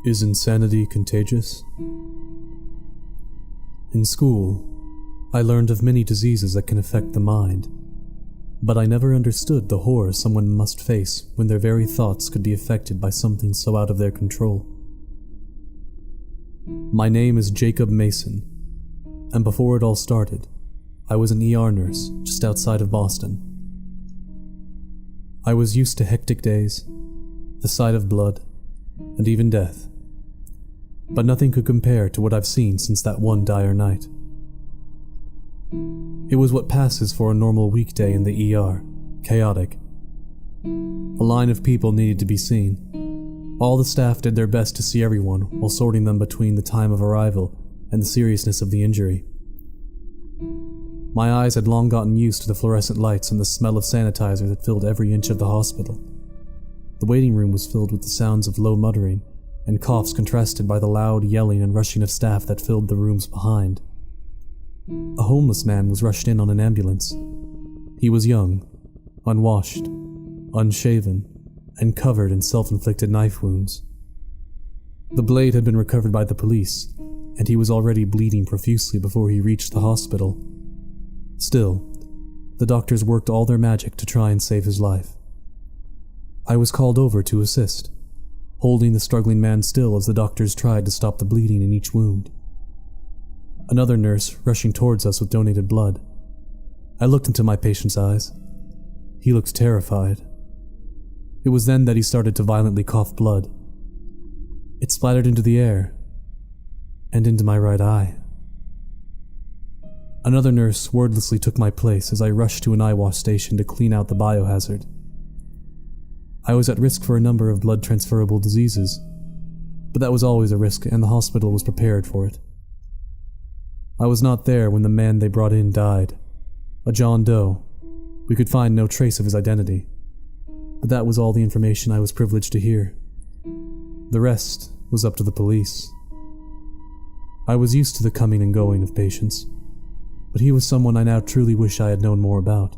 Is insanity contagious? In school, I learned of many diseases that can affect the mind, but I never understood the horror someone must face when their very thoughts could be affected by something so out of their control. My name is Jacob Mason, and before it all started, I was an ER nurse just outside of Boston. I was used to hectic days, the sight of blood, and even death. But nothing could compare to what I've seen since that one dire night. It was what passes for a normal weekday in the ER, chaotic. A line of people needed to be seen. All the staff did their best to see everyone while sorting them between the time of arrival and the seriousness of the injury. My eyes had long gotten used to the fluorescent lights and the smell of sanitizer that filled every inch of the hospital. The waiting room was filled with the sounds of low muttering and coughs contrasted by the loud yelling and rushing of staff that filled the rooms behind. A homeless man was rushed in on an ambulance. He was young, unwashed, unshaven, and covered in self-inflicted knife wounds. The blade had been recovered by the police, and he was already bleeding profusely before he reached the hospital. Still, the doctors worked all their magic to try and save his life. I was called over to assist, holding the struggling man still as the doctors tried to stop the bleeding in each wound. Another nurse rushing towards us with donated blood. I looked into my patient's eyes. He looked terrified. It was then that he started to violently cough blood. It splattered into the air, and into my right eye. Another nurse wordlessly took my place as I rushed to an eye wash station to clean out the biohazard. I was at risk for a number of blood transferable diseases, but that was always a risk and the hospital was prepared for it. I was not there when the man they brought in died, a John Doe. We could find no trace of his identity, but that was all the information I was privileged to hear. The rest was up to the police. I was used to the coming and going of patients, but he was someone I now truly wish I had known more about.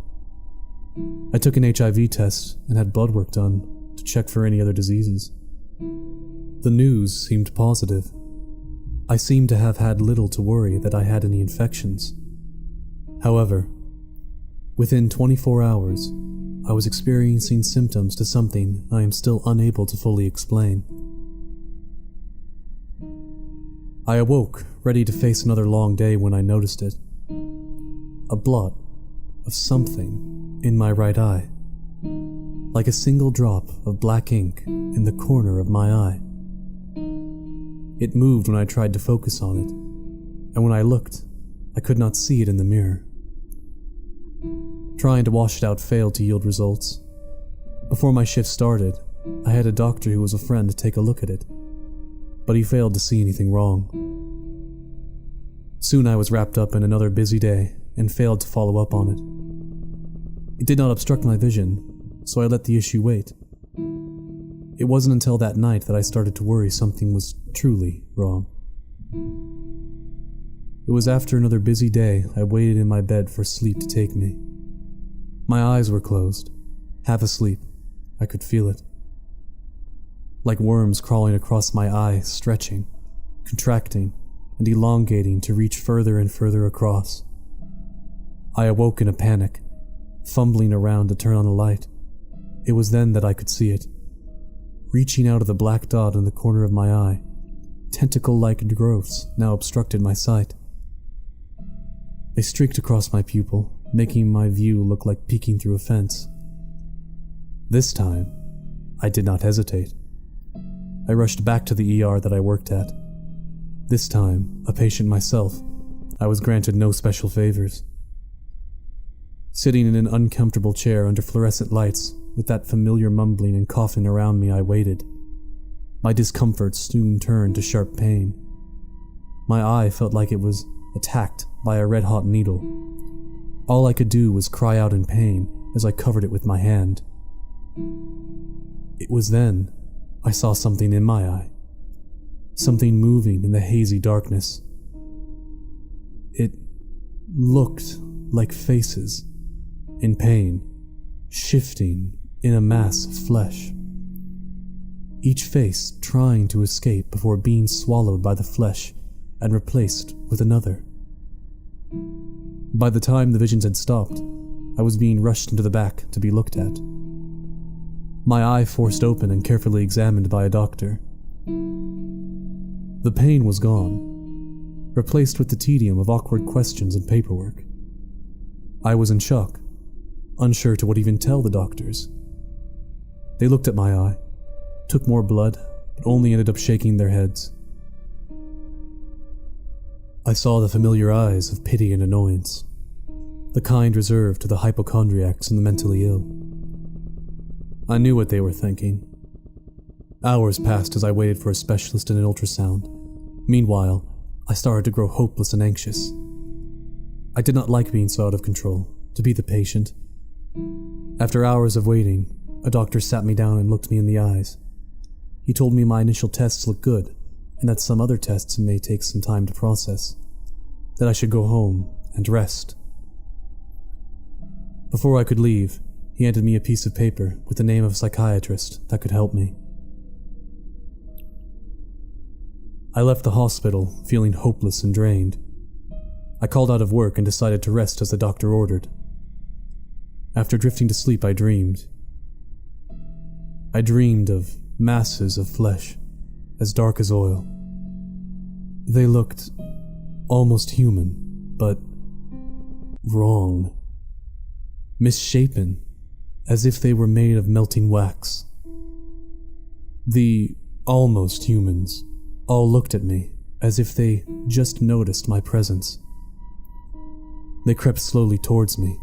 I took an HIV test and had blood work done to check for any other diseases. The news seemed positive. I seemed to have had little to worry that I had any infections. However, within 24 hours, I was experiencing symptoms to something I am still unable to fully explain. I awoke, ready to face another long day when I noticed it. A blot of something in my right eye, like a single drop of black ink in the corner of my eye. It moved when I tried to focus on it, and when I looked, I could not see it in the mirror. Trying to wash it out failed to yield results. Before my shift started, I had a doctor who was a friend to take a look at it, but he failed to see anything wrong. Soon I was wrapped up in another busy day and failed to follow up on it. It did not obstruct my vision, so I let the issue wait. It wasn't until that night that I started to worry something was truly wrong. It was after another busy day I waited in my bed for sleep to take me. My eyes were closed, half asleep. I could feel it. Like worms crawling across my eye, stretching, contracting, and elongating to reach further and further across. I awoke in a panic, fumbling around to turn on the light. It was then that I could see it. Reaching out of the black dot in the corner of my eye, tentacle-like growths now obstructed my sight. They streaked across my pupil, making my view look like peeking through a fence. This time, I did not hesitate. I rushed back to the ER that I worked at. This time, a patient myself, I was granted no special favors. Sitting in an uncomfortable chair under fluorescent lights, with that familiar mumbling and coughing around me, I waited. My discomfort soon turned to sharp pain. My eye felt like it was attacked by a red-hot needle. All I could do was cry out in pain as I covered it with my hand. It was then I saw something in my eye. Something moving in the hazy darkness. It looked like faces, in pain, shifting in a mass of flesh. each face trying to escape before being swallowed by the flesh and replaced with another. By the time the visions had stopped, I was being rushed into the back to be looked at. My eye forced open and carefully examined by a doctor. The pain was gone, replaced with the tedium of awkward questions and paperwork. I was in shock, unsure to what even tell the doctors. They looked at my eye, took more blood, but only ended up shaking their heads. I saw the familiar eyes of pity and annoyance, the kind reserved to the hypochondriacs and the mentally ill. I knew what they were thinking. Hours passed as I waited for a specialist in an ultrasound. Meanwhile, I started to grow hopeless and anxious. I did not like being so out of control, to be the patient. After hours of waiting, a doctor sat me down and looked me in the eyes. He told me my initial tests looked good, and that some other tests may take some time to process, that I should go home and rest. Before I could leave, he handed me a piece of paper with the name of a psychiatrist that could help me. I left the hospital feeling hopeless and drained. I called out of work and decided to rest as the doctor ordered. After drifting to sleep, I dreamed. I dreamed of masses of flesh, as dark as oil. They looked almost human, but wrong. Misshapen, as if they were made of melting wax. The almost humans all looked at me as if they just noticed my presence. They crept slowly towards me,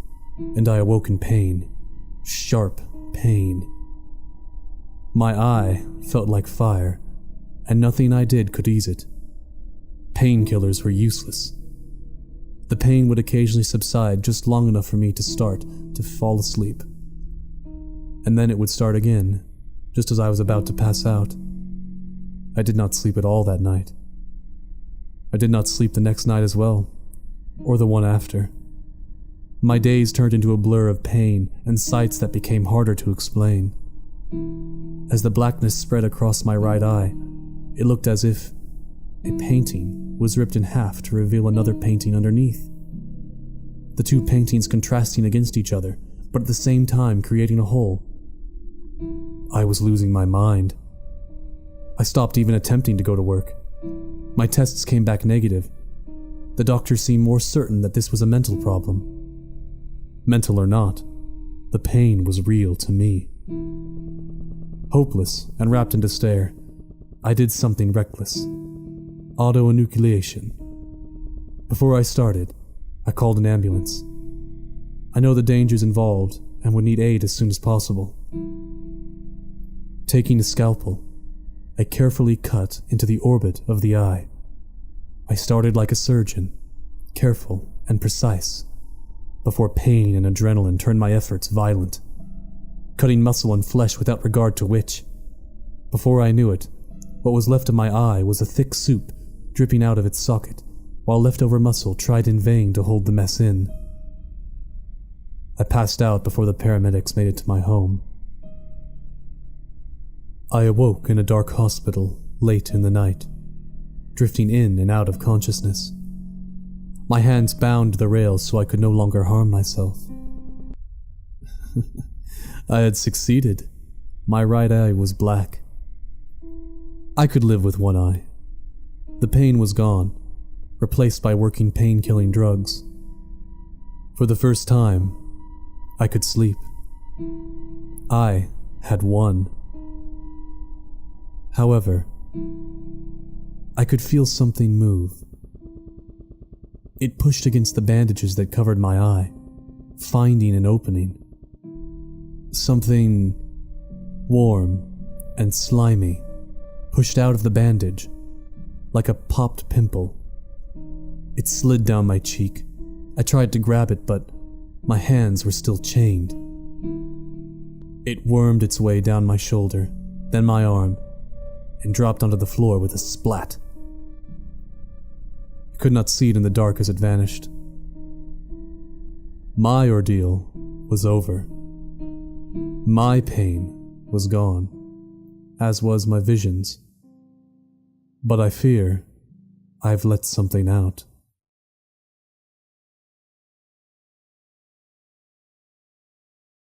and I awoke in pain, sharp pain. My eye felt like fire, and nothing I did could ease it. Painkillers were useless. The pain would occasionally subside just long enough for me to start to fall asleep. And then it would start again, just as I was about to pass out. I did not sleep at all that night. I did not sleep the next night as well, or the one after. My days turned into a blur of pain and sights that became harder to explain. As the blackness spread across my right eye, it looked as if a painting was ripped in half to reveal another painting underneath. The two paintings contrasting against each other, but at the same time creating a whole. I was losing my mind. I stopped even attempting to go to work. My tests came back negative. The doctors seemed more certain that this was a mental problem. Mental or not, the pain was real to me. Hopeless and wrapped in despair, I did something reckless. Auto-enucleation. Before I started, I called an ambulance. I know the dangers involved and would need aid as soon as possible. Taking a scalpel, I carefully cut into the orbit of the eye. I started like a surgeon, careful and precise, before pain and adrenaline turned my efforts violent, cutting muscle and flesh without regard to which. Before I knew it, what was left of my eye was a thick soup dripping out of its socket, while leftover muscle tried in vain to hold the mess in. I passed out before the paramedics made it to my home. I awoke in a dark hospital late in the night, drifting in and out of consciousness. My hands bound to the rails so I could no longer harm myself. I had succeeded. My right eye was black. I could live with one eye. The pain was gone, replaced by working pain-killing drugs. For the first time, I could sleep. I had won. However, I could feel something move. It pushed against the bandages that covered my eye, finding an opening. Something warm and slimy pushed out of the bandage, like a popped pimple. It slid down my cheek. I tried to grab it, but my hands were still chained. It wormed its way down my shoulder, then my arm, and dropped onto the floor with a splat. I could not see it in the dark as it vanished. My ordeal was over. My pain was gone, as was my visions. But I fear I've let something out.